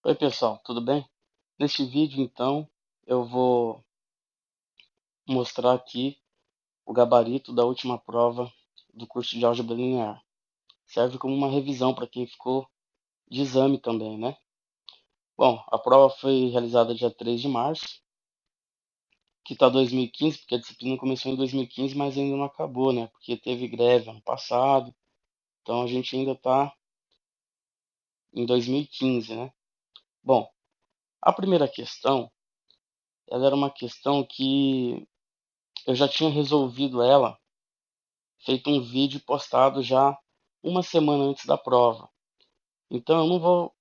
Oi pessoal, tudo bem? Neste vídeo então eu vou mostrar aqui o gabarito da última prova do curso de Álgebra Linear. Serve como uma revisão para quem ficou de exame também, né? Bom, a prova foi realizada dia 3 de março, que está 2015, porque a disciplina começou em 2015, mas ainda não acabou, né? Porque teve greve ano passado, então a gente ainda está em 2015, né? Bom, a primeira questão, ela era uma questão que eu já tinha resolvido ela, feito um vídeo postado já uma semana antes da prova. Então eu não vou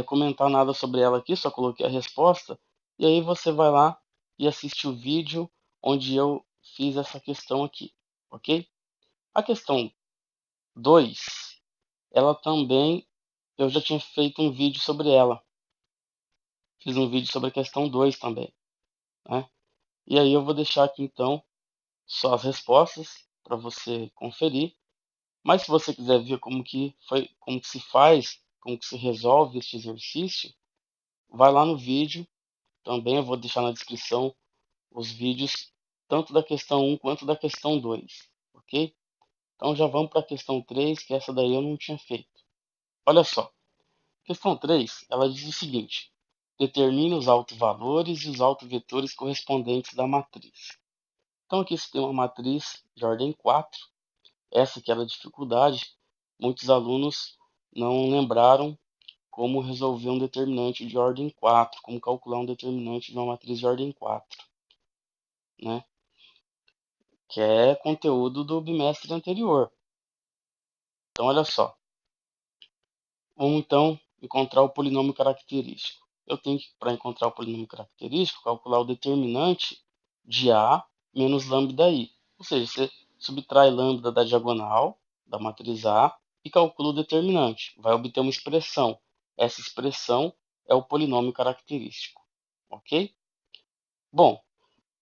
comentar nada sobre ela aqui, só coloquei a resposta. E aí você vai lá e assiste o vídeo onde eu fiz essa questão aqui, ok? A questão 2, ela também, eu já tinha feito um vídeo sobre ela. Fiz um vídeo sobre a questão 2 também, né? E aí eu vou deixar aqui então só as respostas para você conferir. Mas se você quiser ver como que se faz, como que se resolve este exercício, vai lá no vídeo. Também eu vou deixar na descrição os vídeos tanto da questão 1 quanto da questão 2, ok? Então já vamos para a questão 3, que essa daí eu não tinha feito. Olha só, questão 3, ela diz o seguinte: determine os autovalores e os autovetores correspondentes da matriz. Então aqui você tem uma matriz de ordem 4. Essa que era a dificuldade. Muitos alunos não lembraram como resolver um determinante de ordem 4, como calcular um determinante de uma matriz de ordem 4, né? Que é conteúdo do bimestre anterior. Então, olha só. Vamos então encontrar o polinômio característico. Eu tenho que, para encontrar o polinômio característico, calcular o determinante de A menos lambda I. Ou seja, você subtrai lambda da diagonal da matriz A e calcula o determinante. Vai obter uma expressão. Essa expressão é o polinômio característico. Ok? Bom,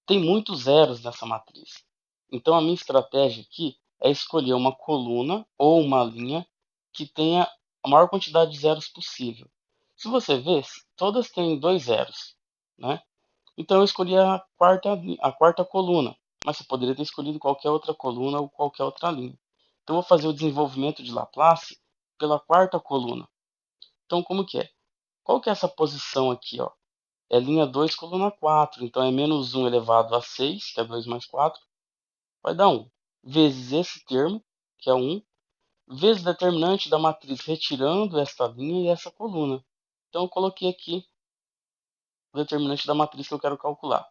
tem muitos zeros nessa matriz. Então a minha estratégia aqui é escolher uma coluna ou uma linha que tenha a maior quantidade de zeros possível. Se você ver, todas têm dois zeros, né? Então eu escolhi a quarta coluna, mas você poderia ter escolhido qualquer outra coluna ou qualquer outra linha. Então eu vou fazer o desenvolvimento de Laplace pela quarta coluna. Então como que é? Qual que é essa posição aqui, ó? É linha 2, coluna 4. Então é menos 1 elevado a 6, que é 2 mais 4, vai dar 1. Vezes esse termo, que é 1, vezes o determinante da matriz, retirando esta linha e essa coluna. Então eu coloquei aqui o determinante da matriz que eu quero calcular,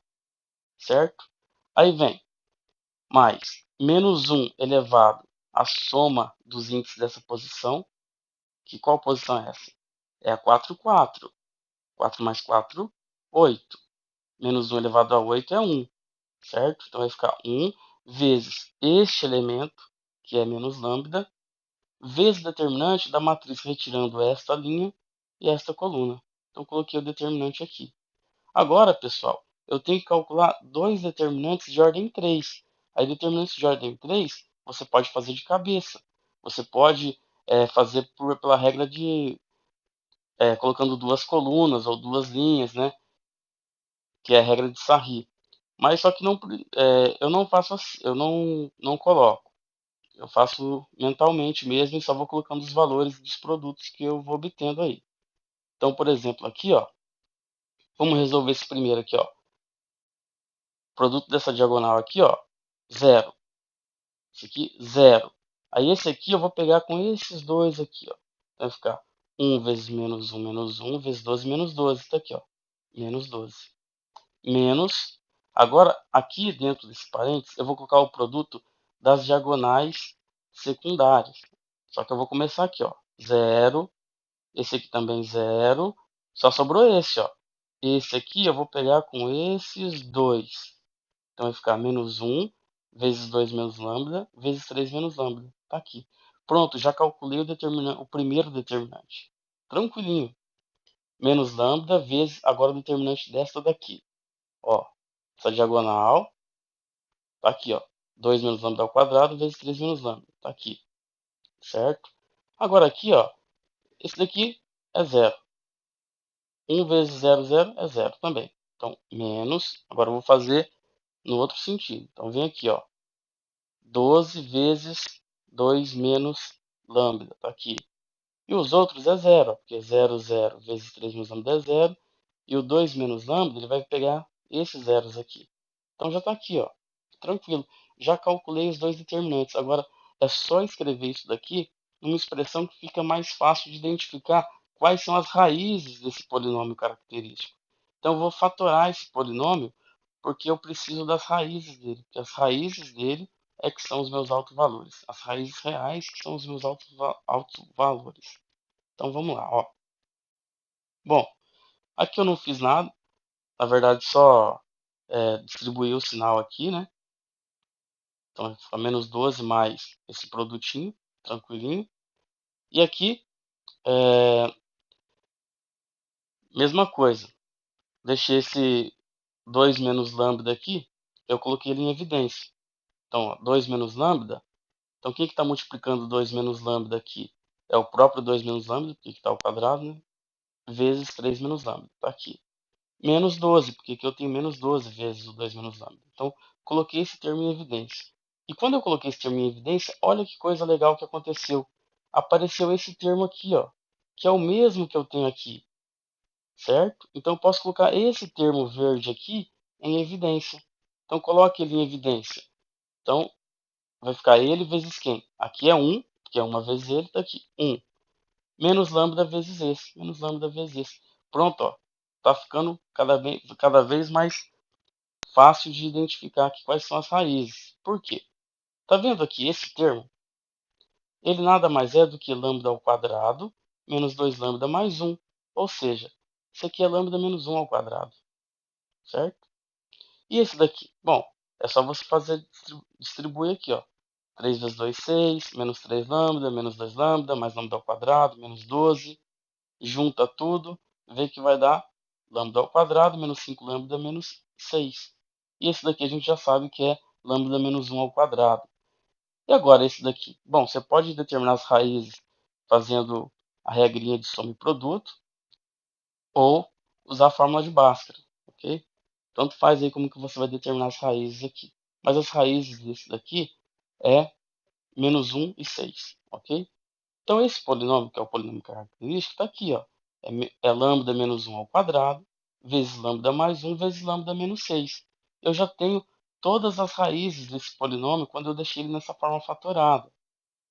certo? Aí vem mais menos 1 elevado à soma dos índices dessa posição, que qual posição é essa? É a 4, 4. 4 mais 4, 8. Menos 1 elevado a 8 é 1. Certo? Então vai ficar 1 vezes este elemento, que é menos lambda, vezes o determinante da matriz retirando esta linha e esta coluna. Então coloquei o determinante aqui. Agora, pessoal, eu tenho que calcular dois determinantes de ordem 3. Aí determinantes de ordem 3 você pode fazer de cabeça. Você pode fazer pela regra de colocando duas colunas ou duas linhas, né? Que é a regra de Sarri. Mas só que não, eu não faço assim, eu não coloco. Eu faço mentalmente mesmo e só vou colocando os valores dos produtos que eu vou obtendo aí. Então, por exemplo, aqui, ó, vamos resolver esse primeiro aqui, ó. Produto dessa diagonal aqui, ó, zero. Esse aqui, zero. Aí esse aqui eu vou pegar com esses dois aqui, ó. Vai ficar 1 vezes menos um vezes 12 menos 12. Tá aqui, ó. Menos 12. Menos. Agora, aqui dentro desse parênteses, eu vou colocar o produto das diagonais secundárias. Só que eu vou começar aqui, ó. Zero. Esse aqui também zero. Só sobrou esse, ó. Esse aqui eu vou pegar com esses dois. Então vai ficar menos um vezes 2 menos lambda, vezes 3 menos lambda. Tá aqui. Pronto, já calculei o primeiro determinante. Tranquilinho. Menos lambda vezes agora o determinante desta daqui. Ó, essa diagonal tá aqui, ó. 2 menos lambda ao quadrado vezes 3 menos lambda. Tá aqui, certo? Agora aqui, ó, esse daqui é zero. 1 vezes 0, 0 é 0 também. Então, menos, agora eu vou fazer no outro sentido. Então, vem aqui, ó, 12 vezes 2 menos lambda, tá aqui. E os outros é 0, porque 0, 0 vezes 3 menos lambda é 0. E o 2 menos lambda, ele vai pegar esses zeros aqui. Então já está aqui, ó, tranquilo. Já calculei os dois determinantes. Agora é só escrever isso daqui numa expressão que fica mais fácil de identificar quais são as raízes desse polinômio característico. Então eu vou fatorar esse polinômio porque eu preciso das raízes dele. Porque as raízes dele é que são os meus autovalores. As raízes reais que são os meus autovalores. Então vamos lá, ó. Bom, aqui eu não fiz nada. Na verdade, só distribuir o sinal aqui, né? Então fica menos 12 mais esse produtinho, tranquilinho. E aqui, mesma coisa. Deixei esse 2 menos lambda aqui, eu coloquei ele em evidência. Então, ó, 2 menos lambda. Então, quem que está multiplicando 2 menos lambda aqui? É o próprio 2 menos lambda, porque está ao quadrado, né? Vezes 3 menos lambda. Está aqui. Menos 12, porque aqui eu tenho menos 12 vezes o 2 menos lambda. Então, coloquei esse termo em evidência. E quando eu coloquei esse termo em evidência, olha que coisa legal que aconteceu. Apareceu esse termo aqui, ó, que é o mesmo que eu tenho aqui, certo? Então, eu posso colocar esse termo verde aqui em evidência. Então, coloque ele em evidência. Então, vai ficar ele vezes quem? Aqui é 1, que é uma vezes ele, está aqui 1. Menos lambda vezes esse, menos lambda vezes esse. Pronto, ó. Tá ficando cada vez mais fácil de identificar aqui quais são as raízes. Por quê? Tá vendo aqui esse termo? Ele nada mais é do que lambda ao quadrado menos 2 lambda mais 1. Ou seja, isso aqui é lambda menos 1 ao quadrado, certo? E esse daqui? Bom, é só você fazer distribuir aqui, ó. 3 vezes 2, 6, menos 3 lambda, menos 2 lambda, mais lambda ao quadrado, menos 12. Junta tudo, vê que vai dar lambda ao quadrado menos 5 lambda menos 6. E esse daqui a gente já sabe que é lambda menos 1 ao quadrado. E agora esse daqui? Bom, você pode determinar as raízes fazendo a regrinha de soma e produto ou usar a fórmula de Bhaskara, ok? Tanto faz aí como que você vai determinar as raízes aqui. Mas as raízes desse daqui é menos 1 e 6, ok? Então, esse polinômio, que é o polinômio característico, está aqui, ó. É lambda menos 1 ao quadrado, vezes lambda mais 1, vezes lambda menos 6. Eu já tenho todas as raízes desse polinômio quando eu deixei ele nessa forma fatorada.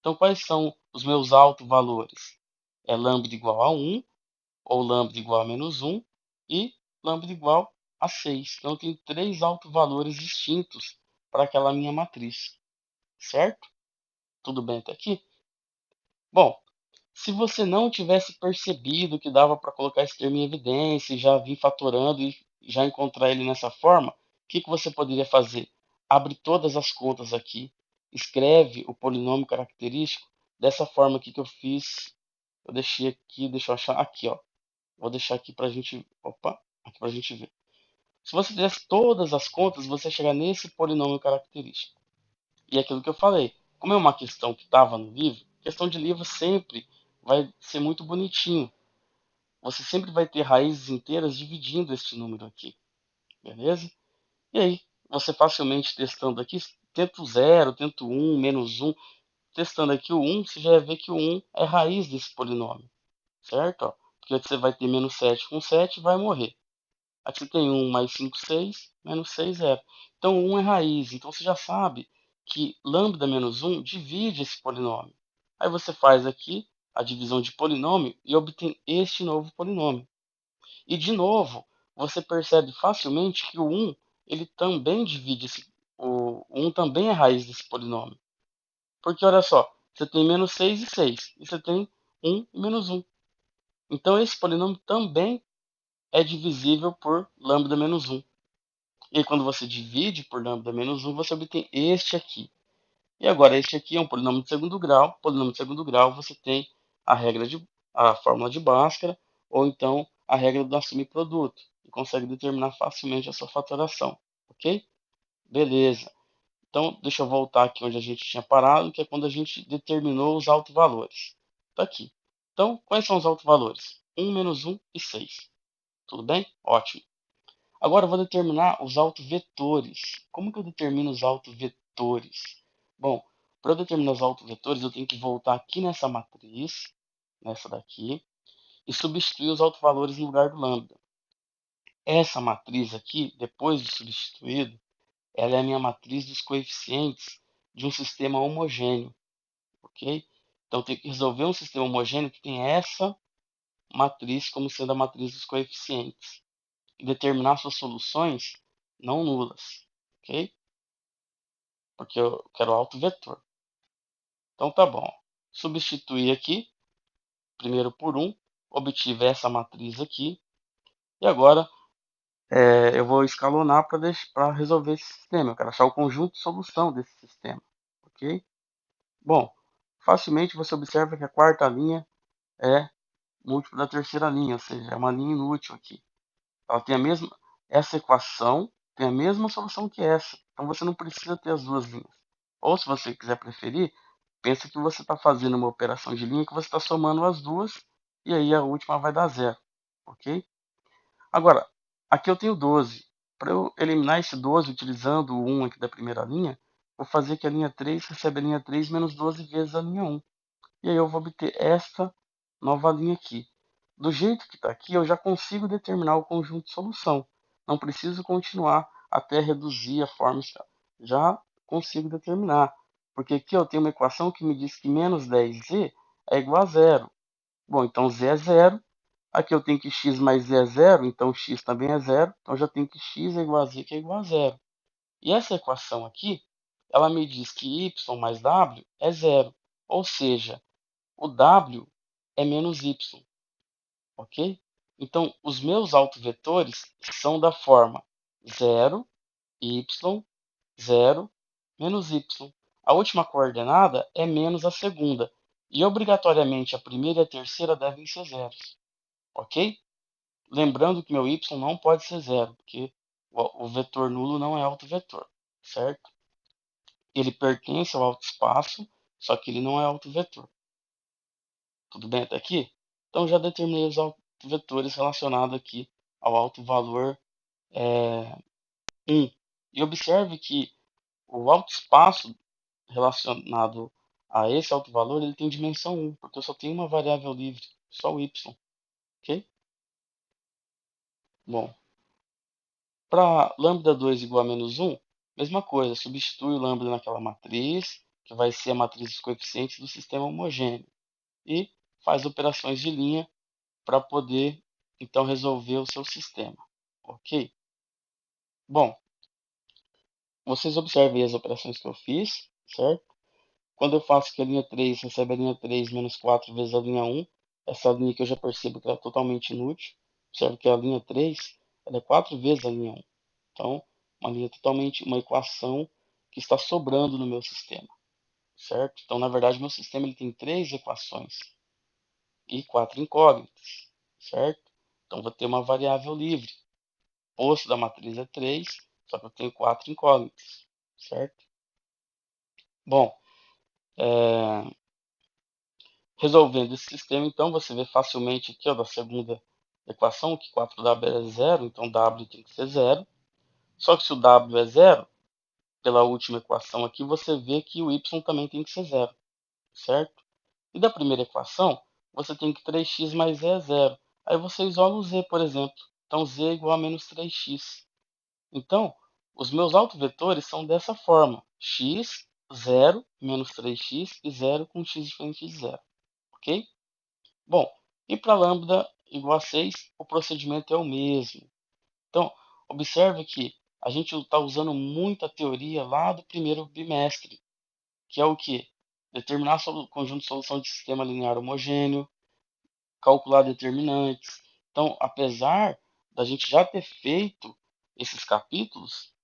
Então, quais são os meus autovalores? É lambda igual a 1, ou lambda igual a menos 1, e lambda igual a 6. Então, eu tenho três autovalores distintos para aquela minha matriz. Certo? Tudo bem até aqui? Bom, se você não tivesse percebido que dava para colocar esse termo em evidência e já vir fatorando e já encontrar ele nessa forma, o que você poderia fazer? Abre todas as contas aqui, escreve o polinômio característico dessa forma aqui que eu fiz. Eu deixei aqui, deixa eu achar aqui, ó. Vou deixar aqui para a gente, opa, aqui para a gente ver. Se você fizesse todas as contas, você chegar nesse polinômio característico. E é aquilo que eu falei, como é uma questão que estava no livro, questão de livro sempre vai ser muito bonitinho. Você sempre vai ter raízes inteiras dividindo este número aqui, beleza? E aí, você facilmente testando aqui, tenta o 0, tenta o 1, menos 1, testando aqui o 1, você já vai ver que o 1 é raiz desse polinômio, certo? Ó, porque você vai ter menos 7 com 7 e vai morrer. Aqui você tem 1 mais 5, 6, menos 6, 0. Então, 1 é raiz. Então, você já sabe que lambda menos 1 divide esse polinômio. Aí você faz aqui a divisão de polinômio e obtém este novo polinômio. E, de novo, você percebe facilmente que o 1 ele também divide o 1 também é raiz desse polinômio. Porque, olha só, você tem menos 6 e 6. E você tem 1 e menos 1. Então, esse polinômio também é divisível por lambda menos 1. E aí, quando você divide por lambda menos 1, você obtém este aqui. E agora, este aqui é um polinômio de segundo grau. Polinômio de segundo grau, você tem a fórmula de Bhaskara, ou então a regra do soma e produto. E consegue determinar facilmente a sua fatoração. Ok? Beleza. Então, deixa eu voltar aqui onde a gente tinha parado, que é quando a gente determinou os autovalores. Está aqui. Então, quais são os autovalores? 1, menos 1 e 6. Tudo bem? Ótimo. Agora eu vou determinar os autovetores. Como que eu determino os autovetores? Bom, para eu determinar os autovetores, eu tenho que voltar aqui nessa matriz, nessa daqui, e substituir os autovalores no lugar do lambda. Essa matriz aqui, depois de substituído, ela é a minha matriz dos coeficientes de um sistema homogêneo, ok? Então, eu tenho que resolver um sistema homogêneo que tem essa matriz como sendo a matriz dos coeficientes e determinar suas soluções não nulas, ok? Porque eu quero autovetor. Então, tá bom. Substituir aqui, primeiro por 1, obtive essa matriz aqui, e agora eu vou escalonar para resolver esse sistema. Eu quero achar o conjunto de solução desse sistema, ok? Bom, facilmente você observa que a quarta linha é múltiplo da terceira linha, ou seja, é uma linha inútil aqui. Ela tem a mesma, essa equação tem a mesma solução que essa, então você não precisa ter as duas linhas. Ou se você quiser preferir, pensa que você está fazendo uma operação de linha que você está somando as duas e aí a última vai dar zero, ok? Agora, aqui eu tenho 12. Para eu eliminar esse 12 utilizando o 1 aqui da primeira linha, vou fazer que a linha 3 recebe a linha 3 menos 12 vezes a linha 1. E aí eu vou obter esta nova linha aqui. Do jeito que está aqui, eu já consigo determinar o conjunto de solução. Não preciso continuar até reduzir a forma. Já consigo determinar. Porque aqui eu tenho uma equação que me diz que menos 10z é igual a zero. Bom, então z é zero. Aqui eu tenho que x mais z é zero, então x também é zero. Então eu já tenho que x é igual a z, que é igual a zero. E essa equação aqui, ela me diz que y mais w é zero. Ou seja, o w é menos y, ok? Então, os meus autovetores são da forma 0, y, 0, menos y. A última coordenada é menos a segunda. E, obrigatoriamente, a primeira e a terceira devem ser zeros, ok? Lembrando que meu y não pode ser zero, porque o vetor nulo não é autovetor, certo? Ele pertence ao autoespaço, só que ele não é autovetor. Tudo bem até aqui? Então já determinei os autovetores relacionados aqui ao autovalor 1. E observe que o autoespaço relacionado a esse autovalor ele tem dimensão 1, porque eu só tenho uma variável livre, só o y. Ok? Bom, para lambda 2 igual a menos 1, mesma coisa, substitui o lambda naquela matriz, que vai ser a matriz dos coeficientes do sistema homogêneo, e faz operações de linha para poder então resolver o seu sistema, ok? Bom, vocês observem as operações que eu fiz, certo? Quando eu faço que a linha 3 recebe a linha 3 menos 4 vezes a linha 1, essa linha que eu já percebo que ela é totalmente inútil, observe que a linha 3 ela é 4 vezes a linha 1. Então, uma linha totalmente, uma equação que está sobrando no meu sistema, certo? Então, na verdade, meu sistema ele tem 3 equações e 4 incógnitas, certo? Então, vou ter uma variável livre. O posto da matriz é 3, só que eu tenho 4 incógnitas, certo? Bom, resolvendo esse sistema, então, você vê facilmente aqui, ó, da segunda equação, que 4w é zero, então w tem que ser zero. Só que se o w é zero, pela última equação aqui, você vê que o y também tem que ser zero, certo? E da primeira equação, você tem que 3x mais z é zero. Aí você isola o z, por exemplo. Então, z é igual a menos 3x. Então, os meus autovetores são dessa forma. X, 0, menos 3x e 0 com x diferente de zero. Ok? Bom, e para lambda igual a 6, o procedimento é o mesmo. Então, observe que a gente está usando muita teoria lá do primeiro bimestre, que é o que? Determinar o conjunto de solução de sistema linear homogêneo, calcular determinantes. Então, apesar da gente já ter feito esses capítulos,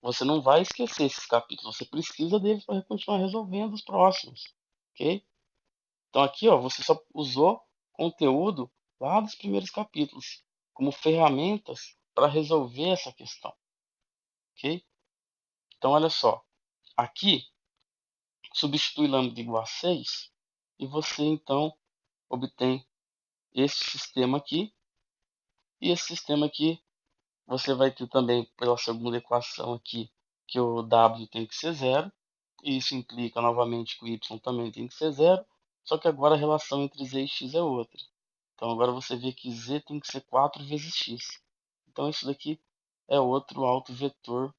você não vai esquecer esses capítulos, você precisa deles para continuar resolvendo os próximos, ok? Então aqui, ó, você só usou conteúdo lá dos primeiros capítulos como ferramentas para resolver essa questão, ok? Então olha só, aqui substitui lambda igual a 6 e você então obtém esse sistema aqui E esse sistema aqui, você vai ter também pela segunda equação aqui, que o W tem que ser zero, e isso implica novamente que o Y também tem que ser zero, só que agora a relação entre Z e X é outra. Então agora você vê que Z tem que ser 4 vezes X. Então isso daqui é outro autovetor,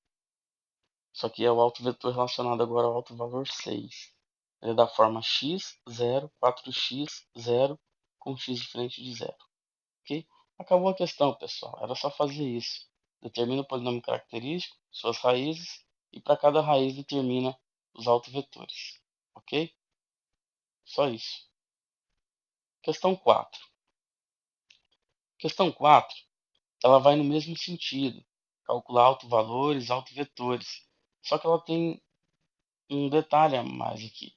só que é o autovetor relacionado agora ao autovalor 6. Ele é da forma x, 0, 4x, 0, com x diferente de zero. Ok? Acabou a questão, pessoal. Era só fazer isso. Determina o polinômio característico, suas raízes, e para cada raiz determina os autovetores. Ok? Só isso. Questão 4. Questão 4, ela vai no mesmo sentido. Calcular autovalores, autovetores. Só que ela tem um detalhe a mais aqui,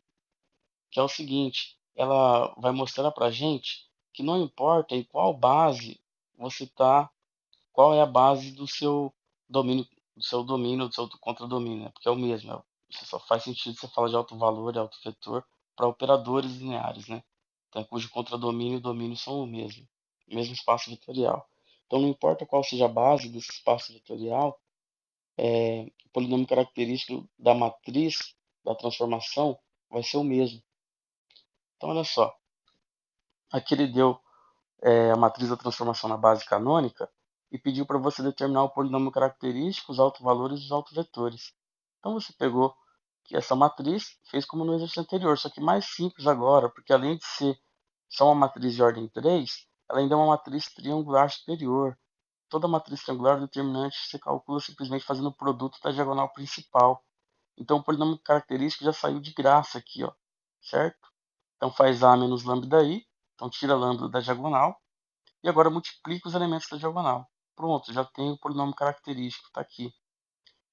que é o seguinte: ela vai mostrar para a gente que não importa em qual base você está, qual é a base domínio, do seu contradomínio, né? Porque é o mesmo. Você só faz sentido você falar de alto valor e alto vetor para operadores lineares, né? Então, cujo contradomínio e domínio são o mesmo espaço vetorial. Então, não importa qual seja a base desse espaço vetorial, o polinômio característico da matriz da transformação vai ser o mesmo. Então, olha só, aqui ele deu a matriz da transformação na base canônica e pediu para você determinar o polinômio característico, os autovalores e os autovetores. Então você pegou que essa matriz, fez como no exercício anterior, só que mais simples agora, porque além de ser só uma matriz de ordem 3, ela ainda é uma matriz triangular superior. Toda matriz triangular determinante você calcula simplesmente fazendo o produto da diagonal principal. Então o polinômio característico já saiu de graça aqui, ó, certo? Então faz A menos lambda I, então tira lambda da diagonal, e agora multiplica os elementos da diagonal. Pronto, já tem o polinômio característico, está aqui.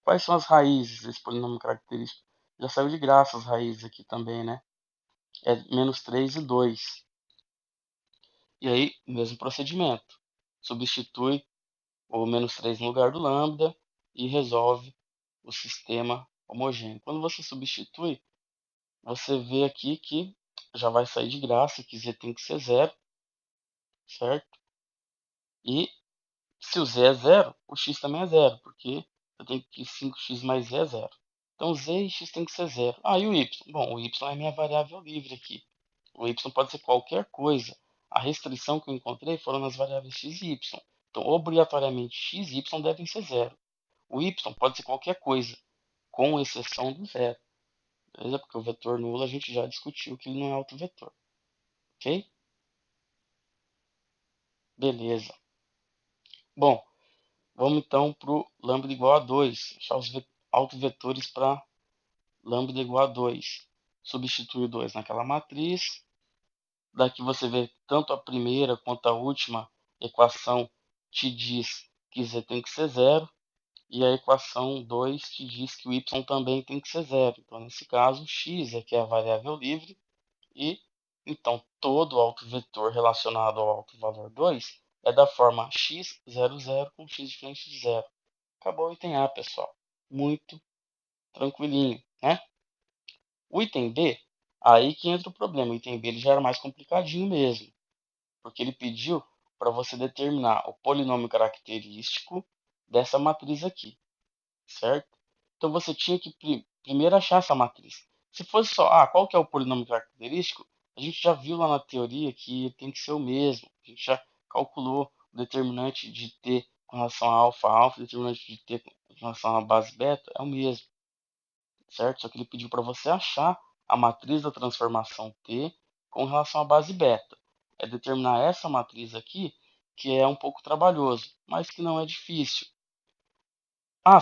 Quais são as raízes desse polinômio característico? Já saiu de graça as raízes aqui também, né? É menos 3 e 2. E aí, mesmo procedimento. Substitui o menos 3 no lugar do lambda e resolve o sistema homogêneo. Quando você substitui, você vê aqui que já vai sair de graça, que z tem que ser zero, certo? E se o z é zero, o x também é zero, porque eu tenho que 5x mais z é zero. Então z e x tem que ser zero. Ah, e o y? Bom, o y é minha variável livre aqui. O y pode ser qualquer coisa. A restrição que eu encontrei foram nas variáveis x e y. Então, obrigatoriamente, x e y devem ser zero. O y pode ser qualquer coisa, com exceção do zero. Beleza? Porque o vetor nulo a gente já discutiu que ele não é autovetor. Ok? Beleza. Bom, vamos então para o lambda igual a 2. Achar os autovetores para lambda igual a 2. Substitui o 2 naquela matriz. Daqui você vê tanto a primeira quanto a última equação te diz que z tem que ser zero. E a equação 2 te diz que o y também tem que ser zero. Então, nesse caso, x é que é a variável livre. E então todo autovetor relacionado ao autovalor 2 é da forma x, 0, 0 com x diferente de zero. Acabou o item A, pessoal. Muito tranquilinho, né? O item B, aí que entra o problema. O item B ele já era mais complicadinho mesmo, porque ele pediu para você determinar o polinômio característico dessa matriz aqui, certo? Então você tinha que primeiro achar essa matriz. Se fosse só, qual que é o polinômio característico? A gente já viu lá na teoria que tem que ser o mesmo. A gente já calculou o determinante de t com relação a alfa, alfa, o determinante de t com relação à base beta é o mesmo, certo? Só que ele pediu para você achar a matriz da transformação t com relação à base beta. É determinar essa matriz aqui que é um pouco trabalhoso, mas que não é difícil.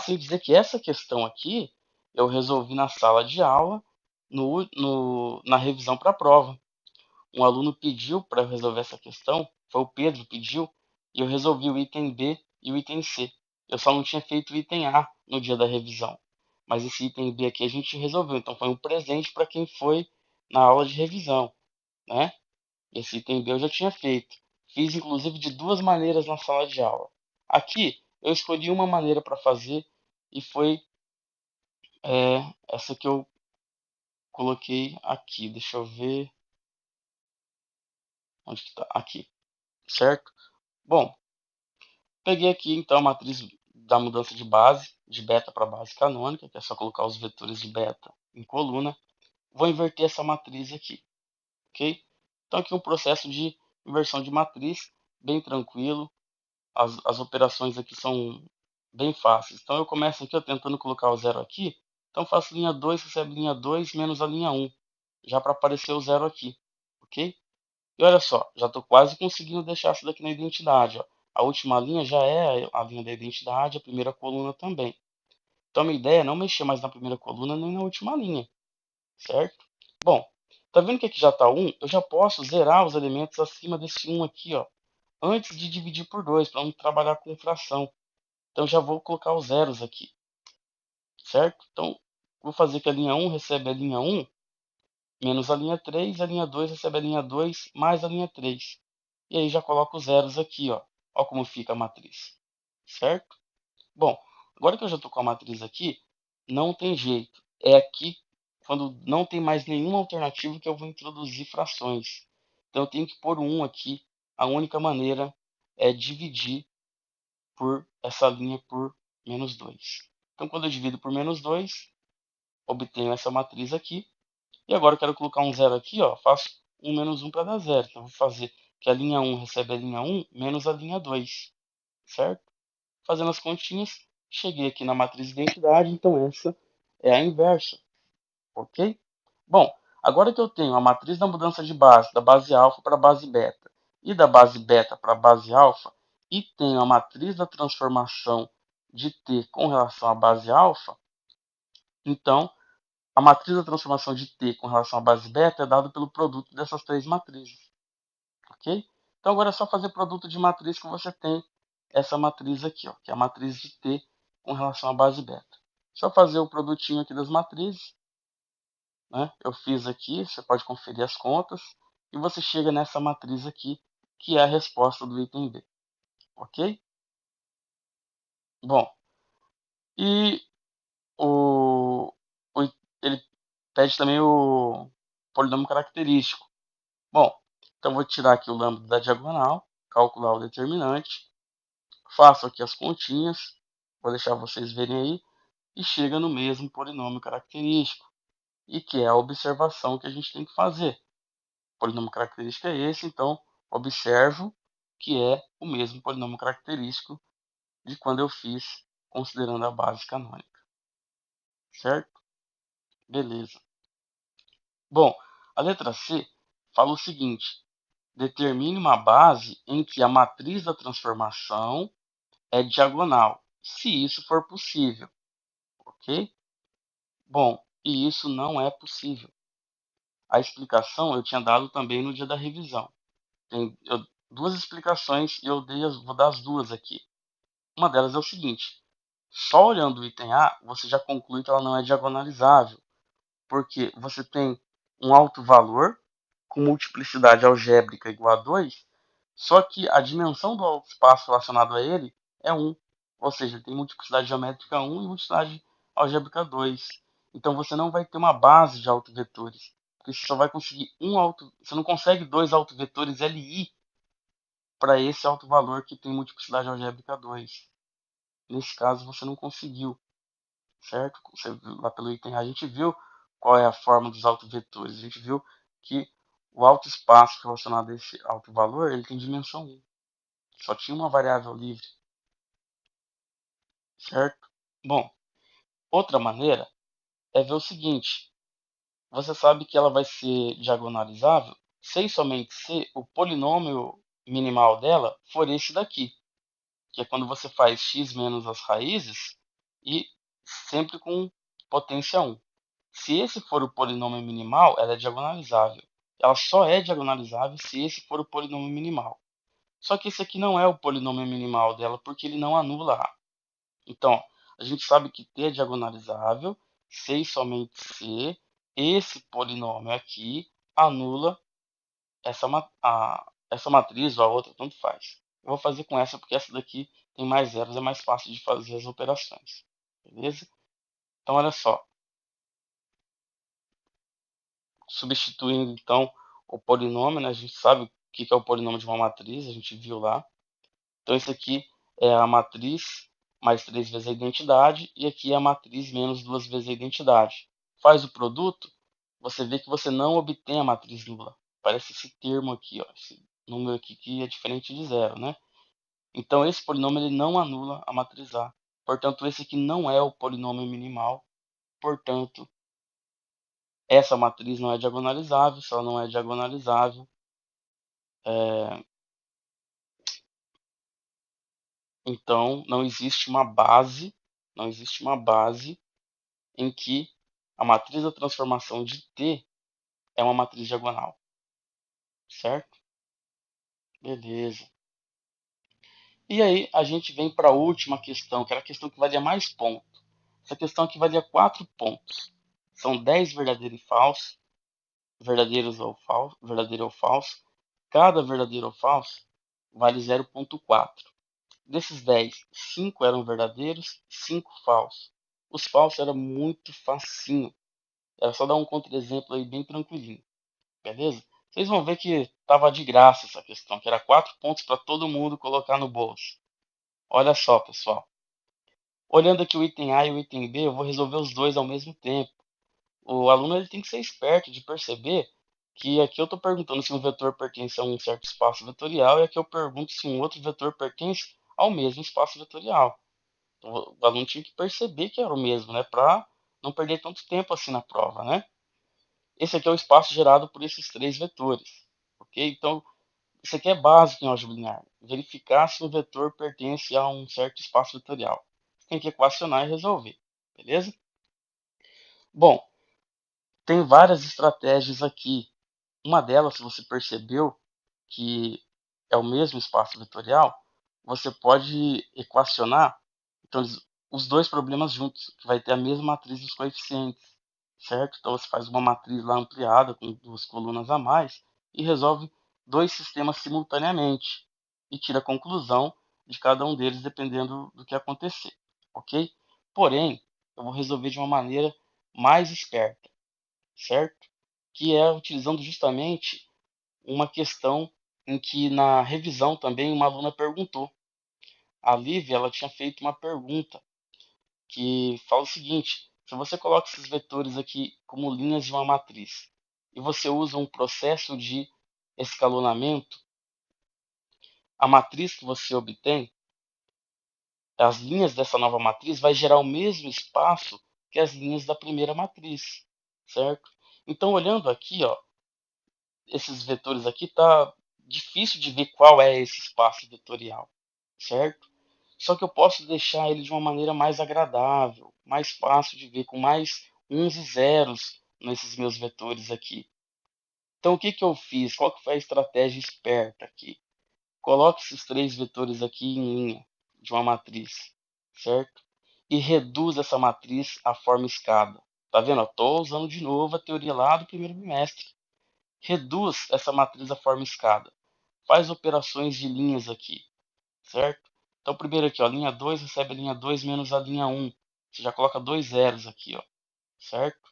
Sem dizer que essa questão aqui eu resolvi na sala de aula, na revisão para a prova. Um aluno pediu para eu resolver essa questão, foi o Pedro que pediu, e eu resolvi o item B e o item C. Eu só não tinha feito o item A no dia da revisão. Mas esse item B aqui a gente resolveu, então foi um presente para quem foi na aula de revisão, né? Esse item B eu já tinha feito. Fiz inclusive de duas maneiras na sala de aula. Aqui eu escolhi uma maneira para fazer e foi essa que eu coloquei aqui. Deixa eu ver onde que tá. Aqui, certo? Bom, Peguei aqui então a matriz da mudança de base, de beta para base canônica, que é só colocar os vetores de beta em coluna. Vou inverter essa matriz aqui, ok? Então aqui um processo de inversão de matriz, bem tranquilo. As operações aqui são bem fáceis. Então eu começo aqui tentando colocar o zero aqui. Então faço linha 2, recebe linha 2 menos a linha 1, já para aparecer o zero aqui, ok? E olha só, já estou quase conseguindo deixar isso daqui na identidade. Ó. A última linha já é a linha da identidade, a primeira coluna também. Então a minha ideia é não mexer mais na primeira coluna nem na última linha, certo? Bom, tá vendo que aqui já está 1? Eu já posso zerar os elementos acima desse 1 aqui, ó, antes de dividir por 2, para não trabalhar com fração. Então já vou colocar os zeros aqui, certo? Então vou fazer que a linha 1 recebe a linha 1 menos a linha 3, a linha 2 recebe a linha 2 mais a linha 3. E aí já coloco os zeros aqui, ó. Ó como fica a matriz, certo? Bom, agora que eu já estou com a matriz aqui, não tem jeito. É aqui, quando não tem mais nenhuma alternativa, que eu vou introduzir frações. Então eu tenho que pôr um aqui. A única maneira é dividir por essa linha por menos 2. Então quando eu divido por menos 2, obtenho essa matriz aqui. E agora eu quero colocar um zero aqui, ó, faço 1 menos 1 para dar zero. Então vou fazer que a linha 1 recebe a linha 1 menos a linha 2, certo? Fazendo as continhas, cheguei aqui na matriz de identidade, então essa é a inversa, ok? Bom, agora que eu tenho a matriz da mudança de base, da base alfa para a base beta, e da base beta para a base alfa, e tenho a matriz da transformação de t com relação à base alfa, então a matriz da transformação de t com relação à base beta é dada pelo produto dessas três matrizes, ok? Então agora é só fazer produto de matriz que você tem essa matriz aqui, ó, que é a matriz de t com relação à base beta. Só fazer o produtinho aqui das matrizes, né? Eu fiz aqui, você pode conferir as contas, e você chega nessa matriz aqui, que é a resposta do item B, ok? Bom, e ele pede também o polinômio característico. Bom, então vou tirar aqui o lambda da diagonal, calcular o determinante, faço aqui as continhas, vou deixar vocês verem aí, e chega no mesmo polinômio característico, e que é a observação que a gente tem que fazer. O polinômio característico é esse, então observo que é o mesmo polinômio característico de quando eu fiz considerando a base canônica, certo? Beleza. Bom, a letra C fala o seguinte: determine uma base em que a matriz da transformação é diagonal, se isso for possível, ok? Bom, e isso não é possível. A explicação eu tinha dado também no dia da revisão. Tem duas explicações e vou dar as duas aqui. Uma delas é o seguinte: só olhando o item A, você já conclui que ela não é diagonalizável, porque você tem um alto valor com multiplicidade algébrica igual a 2, só que a dimensão do espaço relacionado a ele é 1. Ou seja, tem multiplicidade geométrica 1 e multiplicidade algébrica 2. Então você não vai ter uma base de autovetores, porque você só vai conseguir você não consegue dois autovetores Li para esse alto valor que tem multiplicidade algébrica 2. Nesse caso você não conseguiu, certo? Lá pelo item A, a gente viu qual é a forma dos autovetores. A gente viu que o alto espaço relacionado a esse alto valor, ele tem dimensão 1. Só tinha uma variável livre, certo? Bom, outra maneira é ver o seguinte: você sabe que ela vai ser diagonalizável se e somente se o polinômio minimal dela for esse daqui, que é quando você faz x menos as raízes e sempre com potência 1. Se esse for o polinômio minimal, ela é diagonalizável. Ela só é diagonalizável se esse for o polinômio minimal. Só que esse aqui não é o polinômio minimal dela, porque ele não anula A. Então, a gente sabe que T é diagonalizável se e somente se esse polinômio aqui anula essa matriz ou a outra, tanto faz. Eu vou fazer com essa porque essa daqui tem mais zeros, é mais fácil de fazer as operações. Beleza? Então, olha só. Substituindo, então, o polinômio, né? A gente sabe o que é o polinômio de uma matriz, a gente viu lá. Então, esse aqui é a matriz mais 3 vezes a identidade, e aqui é a matriz menos 2 vezes a identidade. Faz o produto, você vê que você não obtém a matriz nula. Parece esse termo aqui, ó, esse número aqui que é diferente de zero, né? Então, esse polinômio ele não anula a matriz A. Portanto, esse aqui não é o polinômio minimal. Portanto, essa matriz não é diagonalizável. Se ela não é diagonalizável, então não existe uma base em que a matriz da transformação de T é uma matriz diagonal, certo? Beleza. E aí a gente vem para a última questão, que era a questão que valia mais pontos. Essa questão aqui valia 4 pontos. São 10 verdadeiros e falsos, verdadeiro ou falso. Cada verdadeiro ou falso vale 0,4. Desses 10, 5 eram verdadeiros, 5 falsos. Os falsos era muito facinho. Era só dar um contra-exemplo aí bem tranquilinho. Beleza? Vocês vão ver que tava de graça essa questão, que era 4 pontos para todo mundo colocar no bolso. Olha só, pessoal. Olhando aqui o item A e o item B, eu vou resolver os dois ao mesmo tempo. O aluno ele tem que ser esperto de perceber que aqui eu estou perguntando se um vetor pertence a um certo espaço vetorial e aqui eu pergunto se um outro vetor pertence ao mesmo espaço vetorial. Então, o aluno tinha que perceber que era o mesmo, né, para não perder tanto tempo assim na prova, né? Esse aqui é o espaço gerado por esses três vetores, ok? Então, isso aqui é básico em álgebra linear. Verificar se o vetor pertence a um certo espaço vetorial. Você tem que equacionar e resolver, beleza? Bom, tem várias estratégias aqui. Uma delas, se você percebeu que é o mesmo espaço vetorial, você pode equacionar então, os dois problemas juntos, que vai ter a mesma matriz dos coeficientes, certo? Então você faz uma matriz lá ampliada com duas colunas a mais e resolve dois sistemas simultaneamente e tira a conclusão de cada um deles dependendo do que acontecer, ok? Porém, eu vou resolver de uma maneira mais esperta, certo? Que é utilizando justamente uma questão em que na revisão também uma aluna perguntou. A Lívia, ela tinha feito uma pergunta que fala o seguinte: se você coloca esses vetores aqui como linhas de uma matriz e você usa um processo de escalonamento, a matriz que você obtém, as linhas dessa nova matriz vai gerar o mesmo espaço que as linhas da primeira matriz, certo? Então, olhando aqui, ó, esses vetores aqui, tá difícil de ver qual é esse espaço vetorial, certo? Só que eu posso deixar ele de uma maneira mais agradável, mais fácil de ver, com mais uns e zeros nesses meus vetores aqui. Então, o que que eu fiz? Qual que foi a estratégia esperta aqui? Coloque esses três vetores aqui em linha de uma matriz, certo? E reduz essa matriz à forma escada. Tá vendo? Estou usando de novo a teoria lá do primeiro bimestre. Reduz essa matriz à forma escada. Faz operações de linhas aqui, certo? Então, primeiro aqui, ó, a linha 2 recebe a linha 2 menos a linha 1. Você já coloca dois zeros aqui, ó, certo?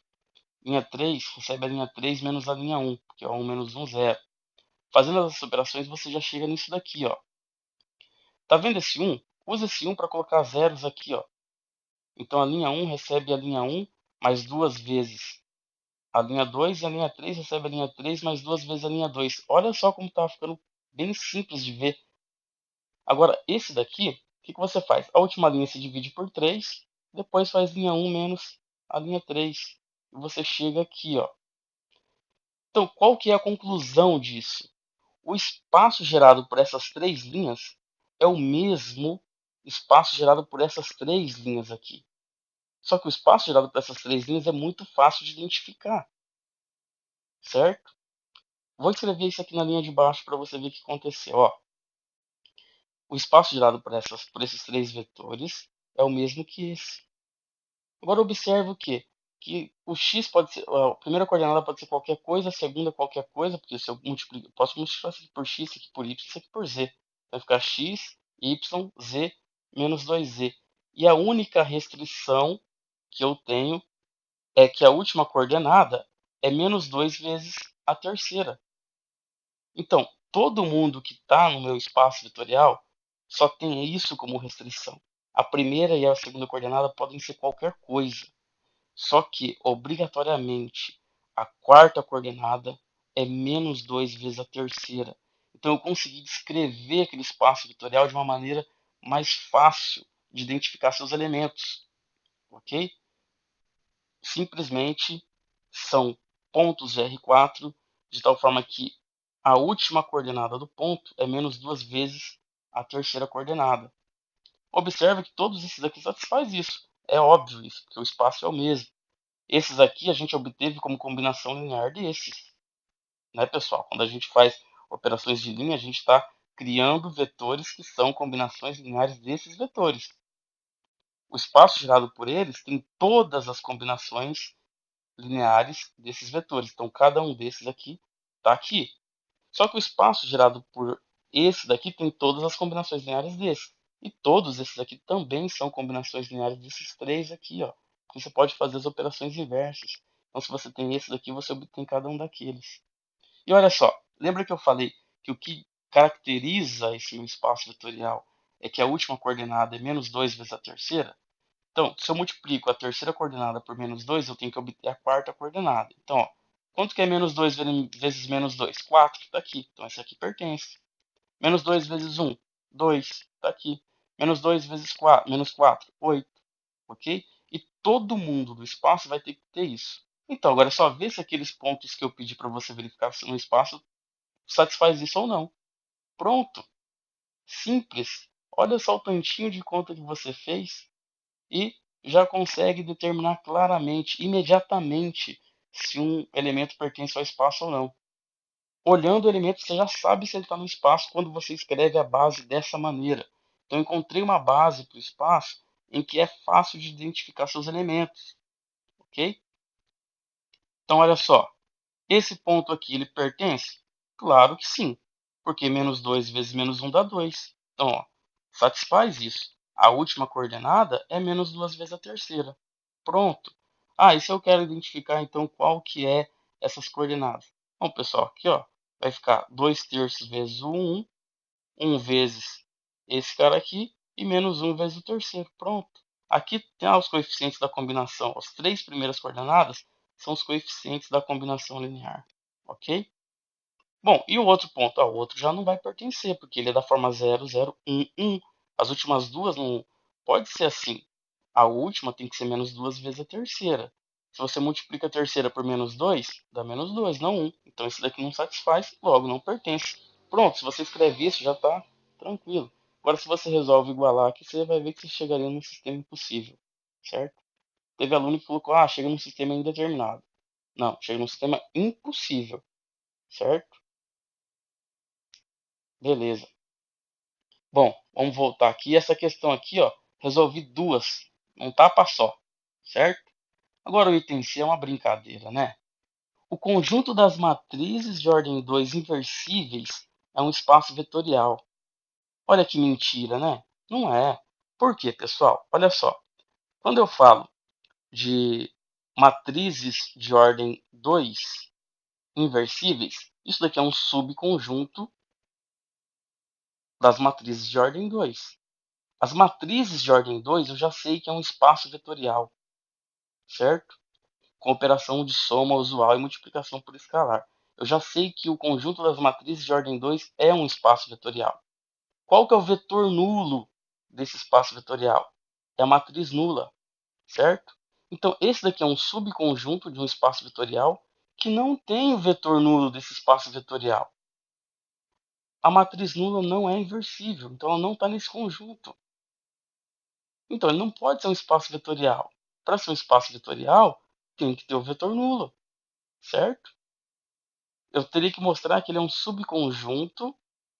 Linha 3 recebe a linha 3 menos a linha 1, porque é 1 menos 1, 0. Fazendo essas operações, você já chega nisso daqui, ó. Tá vendo esse 1? Usa esse 1 para colocar zeros aqui, ó. Então, a linha 1 recebe a linha 1 mais duas vezes a linha 2 e a linha 3 recebe a linha 3 mais duas vezes a linha 2. Olha só como tá ficando bem simples de ver. Agora, esse daqui, o que que você faz? A última linha se divide por 3, depois faz linha 1 menos a linha 3. E você chega aqui, ó. Então, qual que é a conclusão disso? O espaço gerado por essas três linhas é o mesmo espaço gerado por essas três linhas aqui. Só que o espaço gerado por essas três linhas é muito fácil de identificar, certo? Vou escrever isso aqui na linha de baixo para você ver o que aconteceu. Ó, o espaço gerado por esses três vetores é o mesmo que esse. Agora observe o quê? Que o x pode ser, a primeira coordenada pode ser qualquer coisa, a segunda qualquer coisa, porque se eu posso multiplicar isso aqui por x, isso aqui por y, isso aqui por z. Vai ficar x, y, z menos 2z. E a única restrição que eu tenho é que a última coordenada é menos 2 vezes a terceira. Então, todo mundo que está no meu espaço vetorial só tem isso como restrição. A primeira e a segunda coordenada podem ser qualquer coisa. Só que, obrigatoriamente, a quarta coordenada é menos 2 vezes a terceira. Então eu consegui descrever aquele espaço vetorial de uma maneira mais fácil de identificar seus elementos. Ok? Simplesmente são pontos de R4, de tal forma que a última coordenada do ponto é menos 2 vezes a terceira coordenada. Observe que todos esses aqui satisfazem isso. É óbvio isso, porque o espaço é o mesmo. Esses aqui a gente obteve como combinação linear desses. Né, pessoal? Quando a gente faz operações de linha, a gente está criando vetores que são combinações lineares desses vetores. O espaço gerado por eles tem todas as combinações lineares desses vetores. Então, cada um desses aqui está aqui. Só que o espaço gerado por esse daqui tem todas as combinações lineares desse. E todos esses aqui também são combinações lineares desses três aqui, ó. Porque você pode fazer as operações inversas. Então, se você tem esse daqui, você obtém cada um daqueles. E olha só, lembra que eu falei que o que caracteriza esse meu espaço vetorial é que a última coordenada é menos 2 vezes a terceira? Então, se eu multiplico a terceira coordenada por menos 2, eu tenho que obter a quarta coordenada. Então, ó, quanto que é menos 2 vezes menos 2? 4, está aqui. Então, esse aqui pertence. Menos 2 vezes 1, 2, está aqui. Menos 2 vezes 4, menos 4, 8. Ok? E todo mundo do espaço vai ter que ter isso. Então, agora é só ver se aqueles pontos que eu pedi para você verificar no espaço satisfaz isso ou não. Pronto. Simples. Olha só o tantinho de conta que você fez e já consegue determinar claramente, imediatamente, se um elemento pertence ao espaço ou não. Olhando o elemento, você já sabe se ele está no espaço quando você escreve a base dessa maneira. Então, eu encontrei uma base para o espaço em que é fácil de identificar seus elementos. Ok? Então, olha só. Esse ponto aqui, ele pertence? Claro que sim, porque menos 2 vezes menos 1 dá 2. Então, ó, satisfaz isso. A última coordenada é menos 2 vezes a terceira. Pronto. Ah, e se eu quero identificar, então, qual que é essas coordenadas? Bom, pessoal, aqui ó, vai ficar 2 terços vezes o 1, 1 vezes esse cara aqui, e menos 1 vezes o terceiro. Pronto. Aqui tem os coeficientes da combinação. As três primeiras coordenadas são os coeficientes da combinação linear. Ok? Bom, e o outro ponto? O outro já não vai pertencer, porque ele é da forma 0, 0, 1, 1. As últimas duas não pode ser assim. A última tem que ser menos 2 vezes a terceira. Se você multiplica a terceira por menos 2, dá menos 2, não 1. Então esse daqui não satisfaz, logo não pertence. Pronto, se você escreve isso, já está tranquilo. Agora, se você resolve igualar aqui, você vai ver que você chegaria num sistema impossível, certo? Teve aluno que colocou, chega num sistema indeterminado. Não, chega num sistema impossível, certo? Beleza. Bom, vamos voltar aqui. Essa questão aqui, ó, resolvi duas, um tapa só, certo? Agora o item C é uma brincadeira, né? O conjunto das matrizes de ordem 2 inversíveis é um espaço vetorial. Olha que mentira, né? Não é. Por quê, pessoal? Olha só. Quando eu falo de matrizes de ordem 2 inversíveis, isso daqui é um subconjunto das matrizes de ordem 2. As matrizes de ordem 2 eu já sei que é um espaço vetorial, certo? Com operação de soma usual e multiplicação por escalar. Eu já sei que o conjunto das matrizes de ordem 2 é um espaço vetorial. Qual que é o vetor nulo desse espaço vetorial? É a matriz nula, certo? Então, esse daqui é um subconjunto de um espaço vetorial que não tem o vetor nulo desse espaço vetorial. A matriz nula não é inversível, então ela não está nesse conjunto. Então, ele não pode ser um espaço vetorial. Para ser um espaço vetorial, tem que ter o vetor nulo, certo? Eu teria que mostrar que ele é um subconjunto,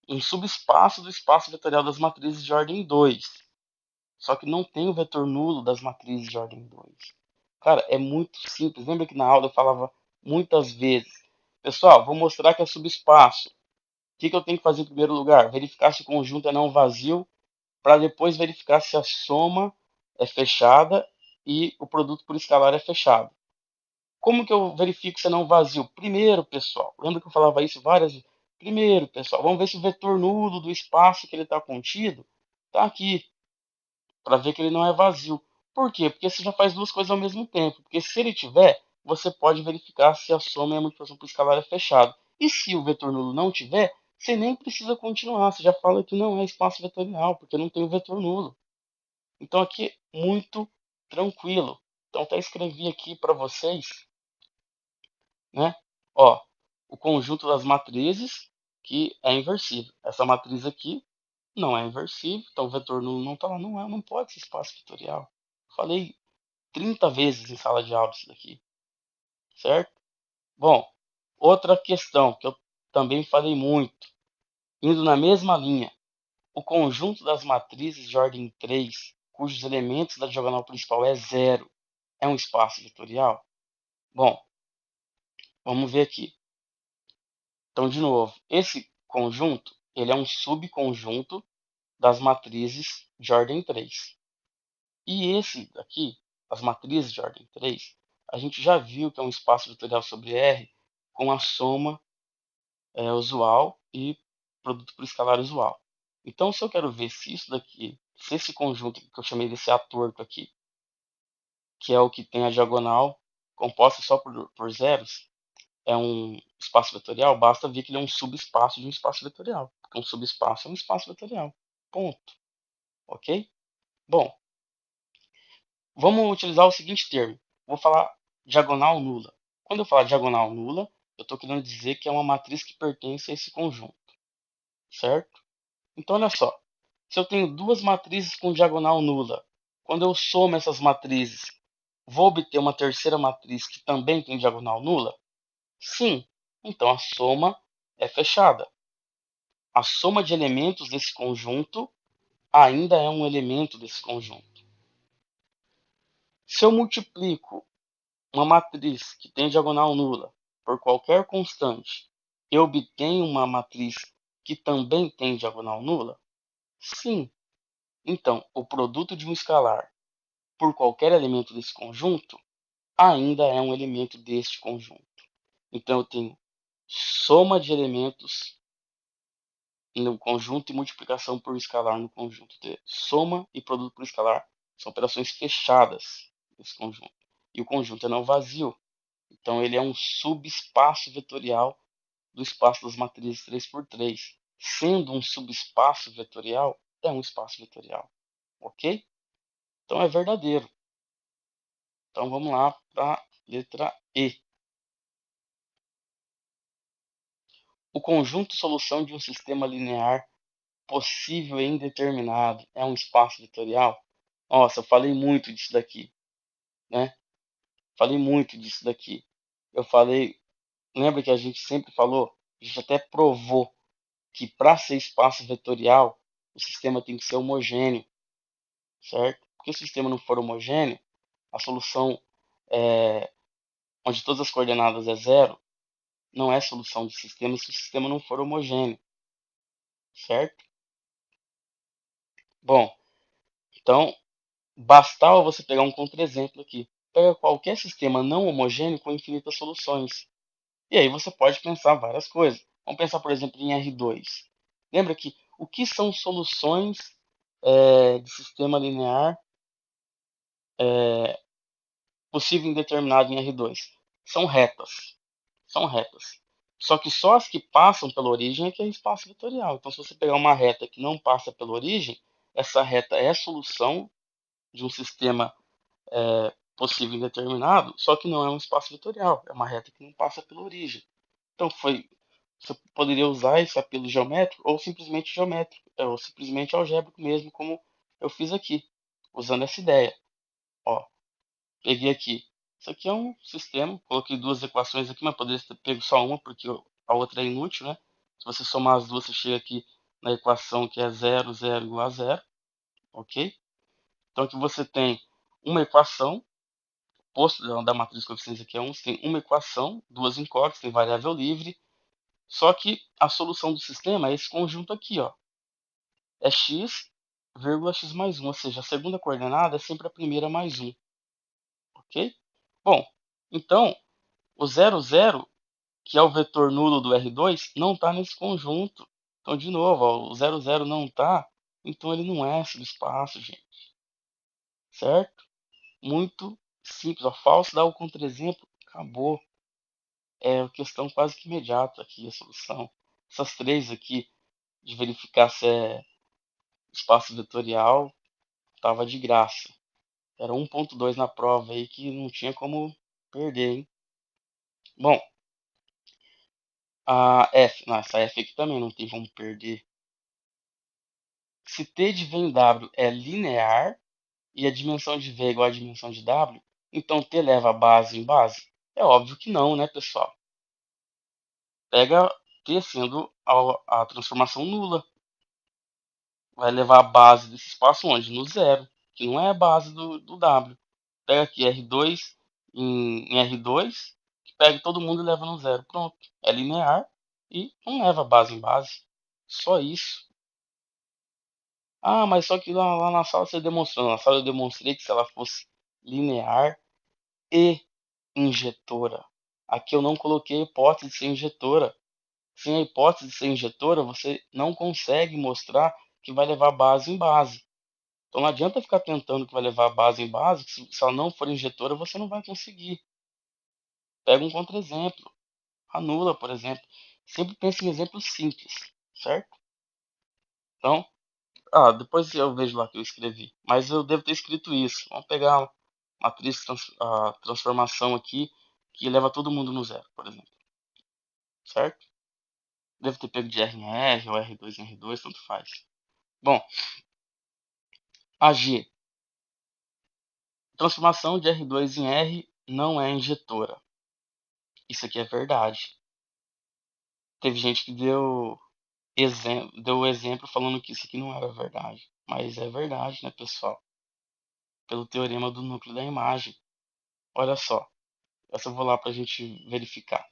um subespaço do espaço vetorial das matrizes de ordem 2. Só que não tem o vetor nulo das matrizes de ordem 2. Cara, é muito simples. Lembra que na aula eu falava muitas vezes: pessoal, vou mostrar que é subespaço. O que eu tenho que fazer em primeiro lugar? Verificar se o conjunto é não vazio, para depois verificar se a soma é fechada e o produto por escalar é fechado. Como que eu verifico se é não vazio? Primeiro, pessoal, lembra que eu falava isso várias vezes? Primeiro, pessoal, vamos ver se o vetor nulo do espaço que ele está contido Tá aqui, para ver que ele não é vazio. Por quê? Porque você já faz duas coisas ao mesmo tempo. Porque se ele tiver, você pode verificar se a soma e a multiplicação por escalar é fechado. E se o vetor nulo não tiver, você nem precisa continuar. Você já fala que não é espaço vetorial, porque não tem o vetor nulo. Então aqui muito tranquilo. Então até escrevi aqui para vocês, né? Ó, o conjunto das matrizes que é inversível. Essa matriz aqui não é inversível, então o vetor nulo não está lá, não pode ser espaço vetorial. Falei 30 vezes em sala de aula isso daqui, certo? Bom, outra questão que eu também falei muito, indo na mesma linha, o conjunto das matrizes de ordem 3, cujos elementos da diagonal principal é zero, é um espaço vetorial? Bom, vamos ver aqui. Então, de novo, esse conjunto, ele é um subconjunto das matrizes de ordem 3. E esse aqui, as matrizes de ordem 3, a gente já viu que é um espaço vetorial sobre R com a soma usual e produto por escalar usual. Então, se eu quero ver se isso daqui, se esse conjunto que eu chamei desse A torto aqui, que é o que tem a diagonal composta só por zeros, é um espaço vetorial, basta ver que ele é um subespaço de um espaço vetorial. Porque um subespaço é um espaço vetorial. Ponto. Ok? Bom, vamos utilizar o seguinte termo. Vou falar diagonal nula. Quando eu falar diagonal nula, eu estou querendo dizer que é uma matriz que pertence a esse conjunto. Certo? Então, olha só. Se eu tenho duas matrizes com diagonal nula, quando eu somo essas matrizes, vou obter uma terceira matriz que também tem diagonal nula? Sim. Então, a soma é fechada. A soma de elementos desse conjunto ainda é um elemento desse conjunto. Se eu multiplico uma matriz que tem diagonal nula por qualquer constante, eu obtenho uma matriz que também tem diagonal nula? Sim. Então, o produto de um escalar por qualquer elemento desse conjunto ainda é um elemento deste conjunto. Então, eu tenho soma de elementos no conjunto e multiplicação por escalar no conjunto. Soma e produto por escalar são operações fechadas desse conjunto. E o conjunto é não vazio. Então, ele é um subespaço vetorial do espaço das matrizes 3 por 3. Sendo um subespaço vetorial, é um espaço vetorial. Ok? Então, é verdadeiro. Então, vamos lá para a letra E. O conjunto solução de um sistema linear possível e indeterminado é um espaço vetorial? Nossa, eu falei muito disso daqui, né? Falei muito disso daqui. Eu falei, lembra que a gente sempre falou, a gente até provou que para ser espaço vetorial, o sistema tem que ser homogêneo, certo? Porque se o sistema não for homogêneo, a solução onde todas as coordenadas é zero, não é solução de sistema se o sistema não for homogêneo, certo? Bom, então bastava você pegar um contra-exemplo aqui. Pega qualquer sistema não homogêneo com infinitas soluções. E aí você pode pensar várias coisas. Vamos pensar, por exemplo, em R2. Lembra que o que são soluções de sistema linear possível indeterminado em R2? São retas. São retas. Só que só as que passam pela origem é que é espaço vetorial. Então, se você pegar uma reta que não passa pela origem, essa reta é a solução de um sistema possível indeterminado, só que não é um espaço vetorial, é uma reta que não passa pela origem. Então você poderia usar esse apelo geométrico ou simplesmente geométrico, ou simplesmente algébrico mesmo, como eu fiz aqui, usando essa ideia. Ó, peguei aqui. Isso aqui é um sistema, coloquei duas equações aqui, mas poderia ter pego só uma, porque a outra é inútil, né? Se você somar as duas, você chega aqui na equação que é 0, 0 igual a 0, ok? Então aqui você tem uma equação posto da matriz de coeficientes aqui é 1, você tem uma equação, duas incógnitas, tem variável livre, só que a solução do sistema é esse conjunto aqui, ó. É x, vírgula x mais 1, ou seja, a segunda coordenada é sempre a primeira mais 1, ok? Bom, então, o 0, 0, que é o vetor nulo do R2, não está nesse conjunto. Então, de novo, ó, o 0, 0 não está, Então ele não é subespaço, gente. Certo? Muito simples. A falso dá o contra-exemplo, acabou. É uma questão quase que imediata aqui a solução. Essas três aqui, de verificar se é espaço vetorial, tava de graça. Era 1.2 na prova aí que não tinha como perder, hein? Bom, a F, não, essa F aqui também não tem como perder. Se T de V em W é linear e a dimensão de V é igual à dimensão de W, então T leva a base em base? É óbvio que não, né, pessoal? Pega T sendo a transformação nula. Vai levar a base desse espaço onde? No zero, que não é a base do W. Pega aqui R2 em R2, que pega todo mundo e leva no zero. Pronto. É linear e não leva base em base. Só isso. Ah, mas só que lá na sala você demonstrou. Na sala eu demonstrei que se ela fosse linear e injetora. Aqui eu não coloquei a hipótese de ser injetora. Sem a hipótese de ser injetora, você não consegue mostrar que vai levar base em base. Então não adianta ficar tentando que vai levar a base em base, que se ela não for injetora, você não vai conseguir. Pega um contra-exemplo. Anula, por exemplo. Sempre pense em exemplos simples, certo? Então, depois eu vejo lá que eu escrevi. Mas eu devo ter escrito isso. Vamos pegar a matriz a transformação aqui, que leva todo mundo no zero, por exemplo. Certo? Devo ter pego de R em R, ou R2 em R2, tanto faz. Bom, a G. Transformação de R2 em R não é injetora. Isso aqui é verdade. Teve gente que deu o exemplo falando que isso aqui não era verdade. Mas é verdade, né, pessoal? Pelo teorema do núcleo da imagem. Olha só, essa eu vou lá para a gente verificar.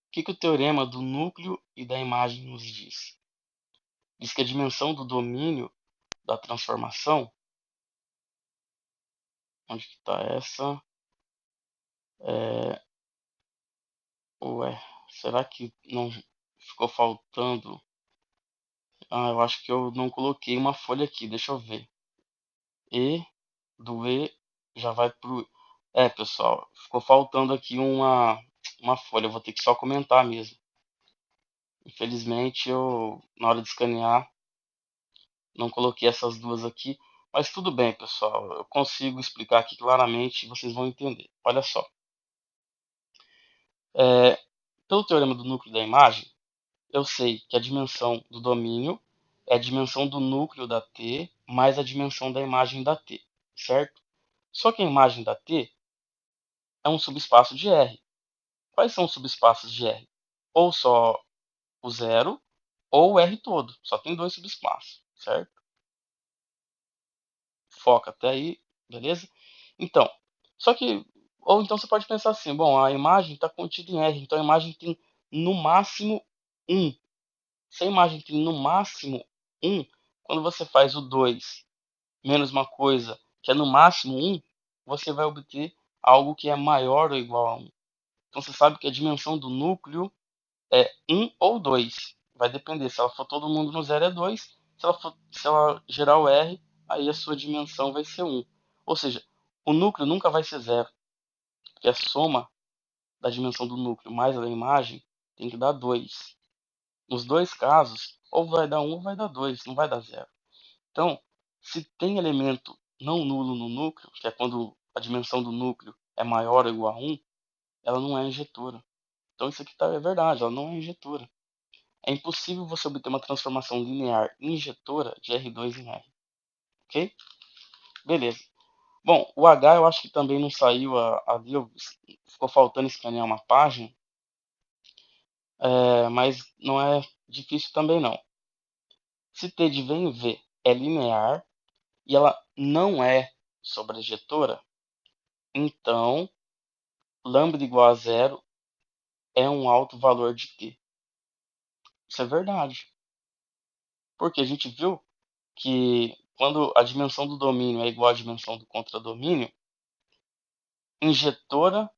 O que o teorema do núcleo e da imagem nos diz? Diz que a dimensão do domínio da transformação, onde que está essa? Ué, será que não ficou faltando? Eu acho que eu não coloquei uma folha aqui, deixa eu ver. E do E já vai pro. Pessoal, ficou faltando aqui uma folha, eu vou ter que só comentar mesmo. Infelizmente, eu, na hora de escanear, não coloquei essas duas aqui, mas tudo bem, pessoal, eu consigo explicar aqui claramente e vocês vão entender. Olha só, pelo teorema do núcleo da imagem, eu sei que a dimensão do domínio é a dimensão do núcleo da T mais a dimensão da imagem da T, certo? Só que a imagem da T é um subespaço de R. Quais são os subespaços de R? Ou só o zero, ou o R todo. Só tem dois subespaços, certo? Foca até aí, beleza? Então, só que, ou então você pode pensar assim, bom, a imagem está contida em R, então a imagem tem no máximo 1. Se a imagem tem no máximo 1, quando você faz o 2 menos uma coisa que é no máximo 1, você vai obter algo que é maior ou igual a 1. Então você sabe que a dimensão do núcleo é 1 ou 2. Vai depender. Se ela for todo mundo no zero é 2. Se ela gerar o R, aí a sua dimensão vai ser 1. Ou seja, o núcleo nunca vai ser zero. Porque a soma da dimensão do núcleo mais a da imagem tem que dar 2. Nos dois casos, ou vai dar 1 ou vai dar 2. Não vai dar zero. Então, se tem elemento não nulo no núcleo, que é quando a dimensão do núcleo é maior ou igual a 1, ela não é injetora. Então isso aqui é verdade, ela não é injetora. É impossível você obter uma transformação linear injetora de R2 em R. Ok? Beleza. Bom, o H eu acho que também não saiu ali, ficou faltando escanear uma página, mas não é difícil também não. Se T de V em V é linear e ela não é sobrejetora, então lambda igual a zero é um alto valor de T. Isso é verdade. Porque a gente viu que quando a dimensão do domínio é igual à dimensão do contradomínio, injetora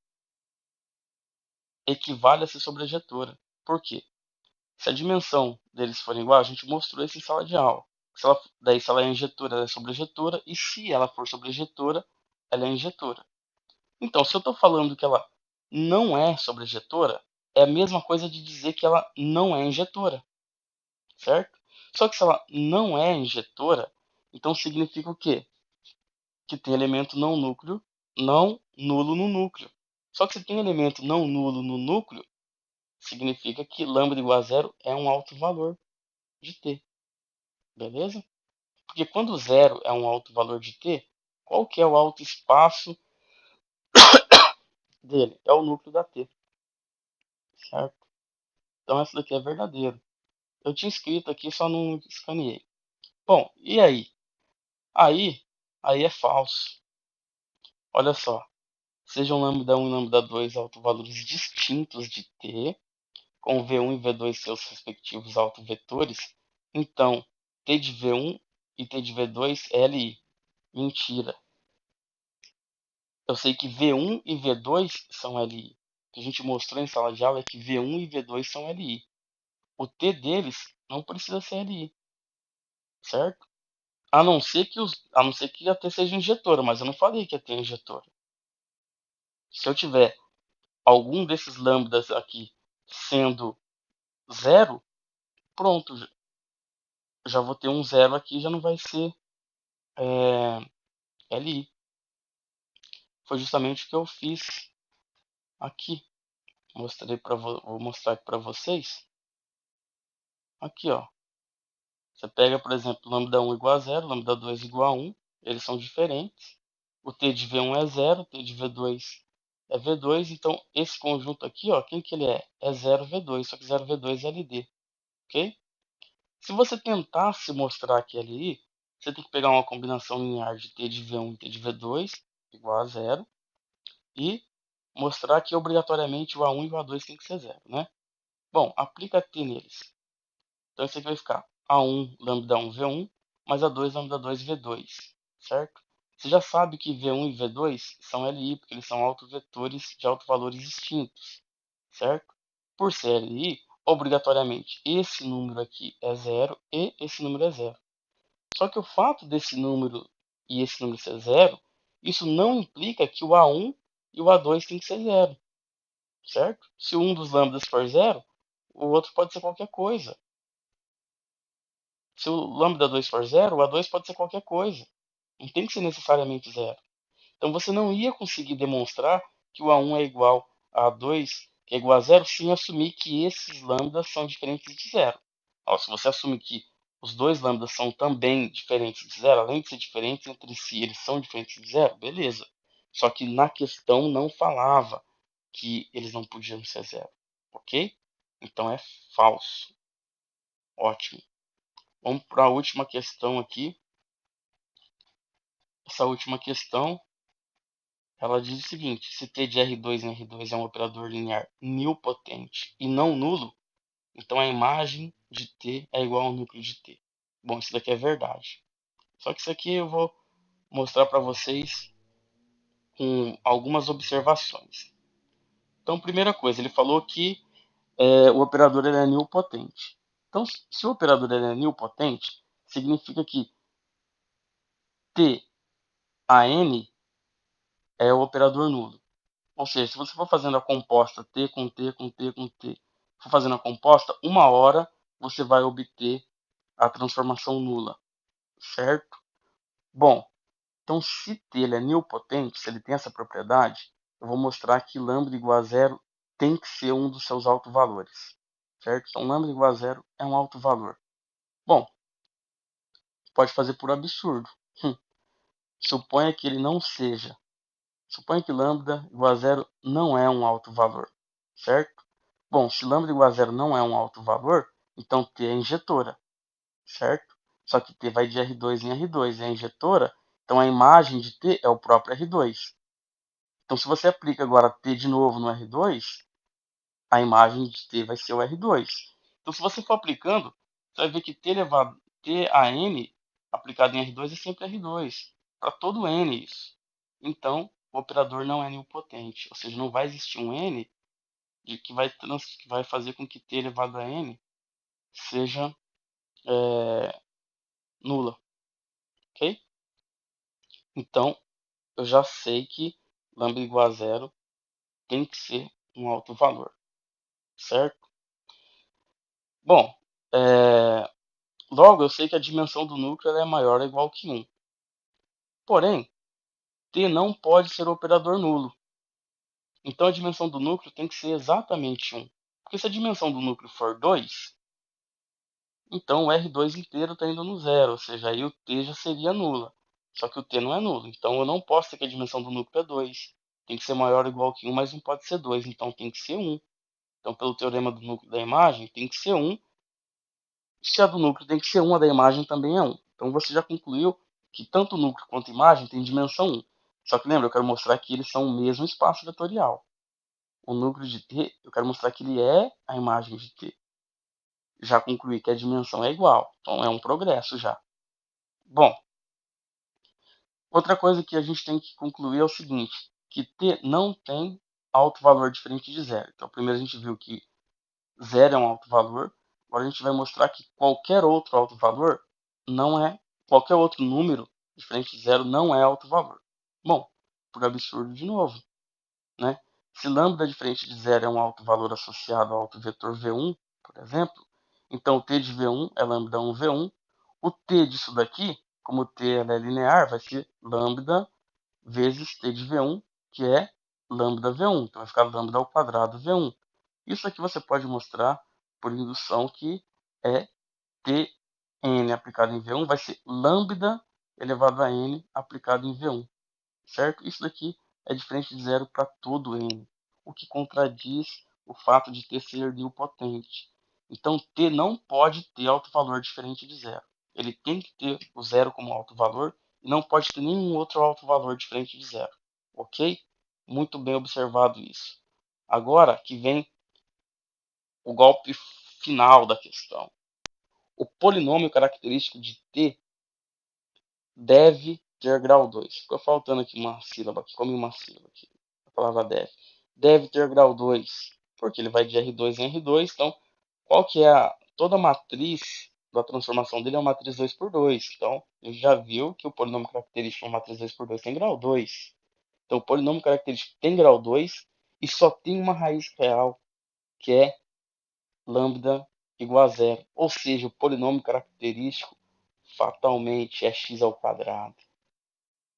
equivale a ser sobrejetora. Por quê? Se a dimensão deles for igual, a gente mostrou isso em sala de aula. Se ela é injetora, ela é sobrejetora, e se ela for sobrejetora, ela é injetora. Então, se eu estou falando que ela não é sobrejetora, é a mesma coisa de dizer que ela não é injetora, certo? Só que se ela não é injetora, então significa o quê? Que tem elemento não núcleo, não nulo no núcleo. Só que se tem elemento não nulo no núcleo, significa que lambda igual a zero é um alto valor de t, beleza? Porque quando zero é um alto valor de t, qual que é o alto espaço dele? É o núcleo da t, certo? Então essa daqui é verdadeiro. Eu tinha escrito aqui, só não escaneei. Bom, e aí? Aí, aí é falso. Olha só. Sejam lambda1 e lambda2 autovalores distintos de t, com V1 e V2 seus respectivos autovetores, então T de V1 e T de V2 é LI. Mentira. Eu sei que V1 e V2 são LI. O que a gente mostrou em sala de aula é que V1 e V2 são LI. O T deles não precisa ser LI, certo? A não ser que a T seja injetora, mas eu não falei que a T é injetora. Se eu tiver algum desses lambdas aqui sendo zero, pronto, já vou ter um zero aqui, já não vai ser LI. Foi justamente o que eu fiz aqui. Vou mostrar aqui para vocês. Aqui, ó. Você pega, por exemplo, lambda1 igual a zero, lambda2 igual a 1. Eles são diferentes. O T de V1 é zero, o T de V2 é V2. Então, esse conjunto aqui, ó, quem que ele é? É 0, V2, só que 0, V2 é LD. Ok? Se você tentasse mostrar aqui LI, você tem que pegar uma combinação linear de T de V1 e T de V2 igual a zero e mostrar que obrigatoriamente o A1 e o A2 tem que ser zero, né? Bom, aplica T neles. Então isso aqui vai ficar A1 lambda1 V1 mais A2 lambda2 V2, certo? Você já sabe que V1 e V2 são LI, porque eles são autovetores de autovalores distintos, certo? Por ser LI, obrigatoriamente esse número aqui é zero e esse número é zero. Só que o fato desse número e esse número ser zero, isso não implica que o A1 e o A2 tem que ser zero, certo? Se um dos lambdas for zero, o outro pode ser qualquer coisa. Se o lambda 2 for zero, o A2 pode ser qualquer coisa. Não tem que ser necessariamente zero. Então você não ia conseguir demonstrar que o A1 é igual a A2, que é igual a zero, sem assumir que esses lambdas são diferentes de zero. Se você assumir que os dois lambdas são também diferentes de zero, além de ser diferentes entre si, eles são diferentes de zero, beleza. Só que na questão não falava que eles não podiam ser zero, ok? Então é falso. Ótimo. Vamos para a última questão aqui. Essa última questão, ela diz o seguinte: se T de R2 em R2 é um operador linear nilpotente e não nulo, então a imagem de T é igual ao núcleo de T. Bom, isso daqui é verdade. Só que isso aqui eu vou mostrar para vocês com algumas observações. Então, primeira coisa, ele falou que o operador ele é nilpotente. Então, se o operador ele é nilpotente, significa que T é o operador nulo. Ou seja, se você for fazendo a composta T com T com T com T, for fazendo a composta, uma hora você vai obter a transformação nula, certo? Bom, então se T ele é nilpotente, se ele tem essa propriedade, eu vou mostrar que lambda igual a zero tem que ser um dos seus autovalores, certo? Então lambda igual a zero é um alto valor. Bom, pode fazer por absurdo. Suponha que ele não seja. Suponha que lambda igual a zero não é um alto valor, certo? Bom, se lambda igual a zero não é um alto valor, então T é injetora, certo? Só que T vai de R2 em R2, é injetora, então a imagem de T é o próprio R2. Então se você aplica agora T de novo no R2, a imagem de T vai ser o R2. Então se você for aplicando, você vai ver que T elevado T a N aplicado em R2 é sempre R2. Para todo N isso. Então o operador não é nilpotente. Ou seja, não vai existir um N que vai fazer com que T elevado a N seja nula, ok? Então, eu já sei que lambda igual a zero tem que ser um alto valor, certo? Bom, logo eu sei que a dimensão do núcleo é maior ou igual que 1. Porém, t não pode ser o operador nulo. Então a dimensão do núcleo tem que ser exatamente 1. Porque se a dimensão do núcleo for 2, então o R2 inteiro está indo no zero, ou seja, aí o t já seria nula. Só que o t não é nulo, então eu não posso ter que a dimensão do núcleo é 2. Tem que ser maior ou igual que 1, mas não pode ser 2, então tem que ser 1. Então, pelo teorema do núcleo da imagem, tem que ser 1. Se a do núcleo tem que ser 1, a da imagem também é 1. Então você já concluiu que tanto o núcleo quanto a imagem tem dimensão 1. Só que lembra, eu quero mostrar que eles são o mesmo espaço vetorial. O núcleo de t, eu quero mostrar que ele é a imagem de t. Já concluí que a dimensão é igual, então é um progresso já. Bom, outra coisa que a gente tem que concluir é o seguinte, que t não tem alto valor diferente de zero. Então primeiro a gente viu que zero é um alto valor, agora a gente vai mostrar que qualquer outro alto valor não é, qualquer outro número diferente de zero não é alto valor. Bom, por absurdo de novo, né? Se lambda diferente de zero é um alto valor associado ao alto vetor V1, por exemplo, então o t de V1 é lambda 1 V1. O t disso daqui, como o t é linear, vai ser lambda vezes t de V1, que é lambda V1. Então vai ficar lambda ao quadrado V1. Isso aqui você pode mostrar por indução que é Tn aplicado em V1 vai ser lambda elevado a n aplicado em V1, certo? Isso daqui é diferente de zero para todo n, o que contradiz o fato de t ser nilpotente. Então t não pode ter alto valor diferente de zero. Ele tem que ter o zero como alto valor e não pode ter nenhum outro alto valor diferente de zero. Ok? Muito bem observado isso. Agora que vem o golpe final da questão. O polinômio característico de t deve ter grau 2. Ficou faltando aqui uma sílaba, aqui, come uma sílaba aqui. A palavra deve. Deve ter grau 2, porque ele vai de R2 em R2. Então, qual que é toda a matriz da transformação dele é uma matriz 2 por 2. Então, a gente já viu que o polinômio característico de uma matriz 2 por 2 tem grau 2. Então, o polinômio característico tem grau 2 e só tem uma raiz real, que é lambda igual a zero. Ou seja, o polinômio característico fatalmente é x ao quadrado.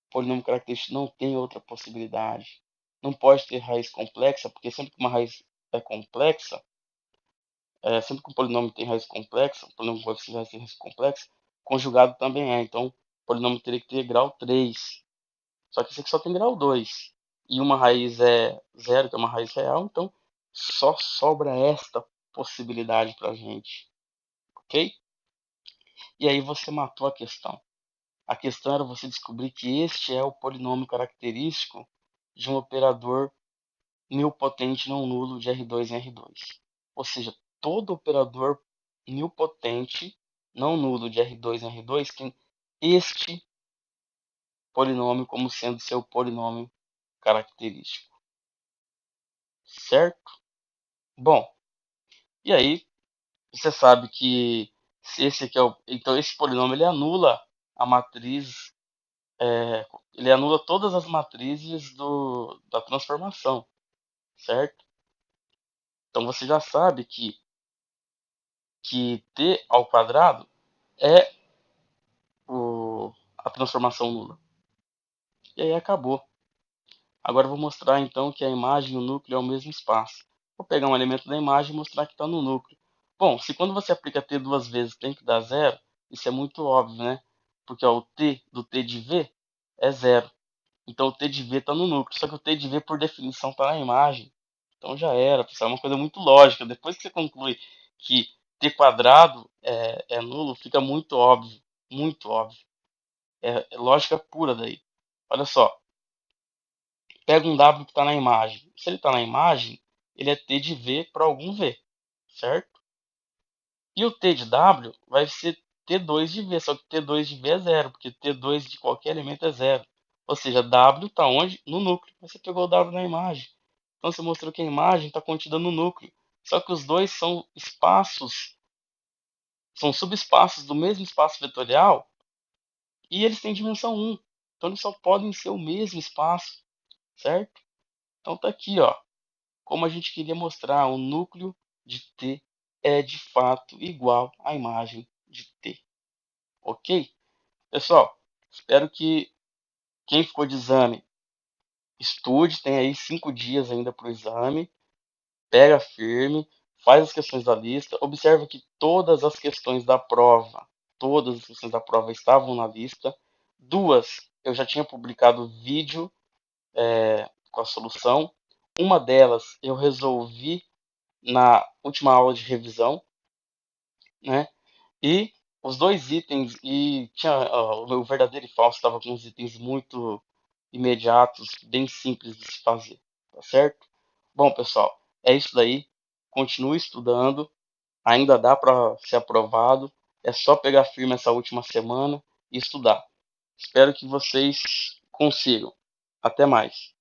O polinômio característico não tem outra possibilidade. Não pode ter raiz complexa, porque sempre que uma raiz é complexa, sempre que um polinômio tem raiz complexa, o polinômio coeficiente tem raiz complexa, conjugado também é. Então, o polinômio teria que ter grau 3. Só que esse aqui só tem grau 2. E uma raiz é zero, que é uma raiz real, então só sobra esta possibilidade para a gente. Ok? E aí você matou a questão. A questão era você descobrir que este é o polinômio característico de um operador nilpotente não nulo de R2 em R2. Ou seja, todo operador nilpotente não nulo de R2 em R2 tem este polinômio como sendo seu polinômio característico. Certo? Bom, e aí você sabe que se esse aqui é o, então esse polinômio ele anula a matriz, ele anula todas as matrizes da transformação, certo? Então você já sabe que t ao quadrado é a transformação nula. E aí acabou. Agora eu vou mostrar então que a imagem e o núcleo é o mesmo espaço. Vou pegar um elemento da imagem e mostrar que está no núcleo. Bom, se quando você aplica t duas vezes tem que dar zero, isso é muito óbvio, né? Porque ó, o t do t de v é zero. Então o t de v está no núcleo. Só que o t de v, por definição, está na imagem. Então já era, pessoal. É uma coisa muito lógica. Depois que você conclui que t quadrado é nulo, fica muito óbvio. Muito óbvio. É lógica pura daí. Olha só. Pega um W que está na imagem. Se ele está na imagem, ele é t de v para algum v. Certo? E o t de W vai ser T2 de V, só que T2 de V é zero, porque T2 de qualquer elemento é zero. Ou seja, W está onde? No núcleo. Você pegou o W na imagem. Então você mostrou que a imagem está contida no núcleo. Só que os dois são espaços são subespaços do mesmo espaço vetorial e eles têm dimensão 1. Então eles só podem ser o mesmo espaço, certo? Então tá aqui, ó, como a gente queria mostrar, o núcleo de T é de fato igual à imagem de T, ok? Pessoal, espero que quem ficou de exame estude, tem aí 5 dias ainda para o exame, pega firme, faz as questões da lista, observa que todas as questões da prova estavam na lista, 2 eu já tinha publicado vídeo com a solução, uma delas eu resolvi na última aula de revisão, né? E os 2 itens, e tinha o verdadeiro e falso estava com uns itens muito imediatos, bem simples de se fazer, tá certo? Bom, pessoal, é isso daí. Continue estudando, ainda dá para ser aprovado. É só pegar firme essa última semana e estudar. Espero que vocês consigam. Até mais.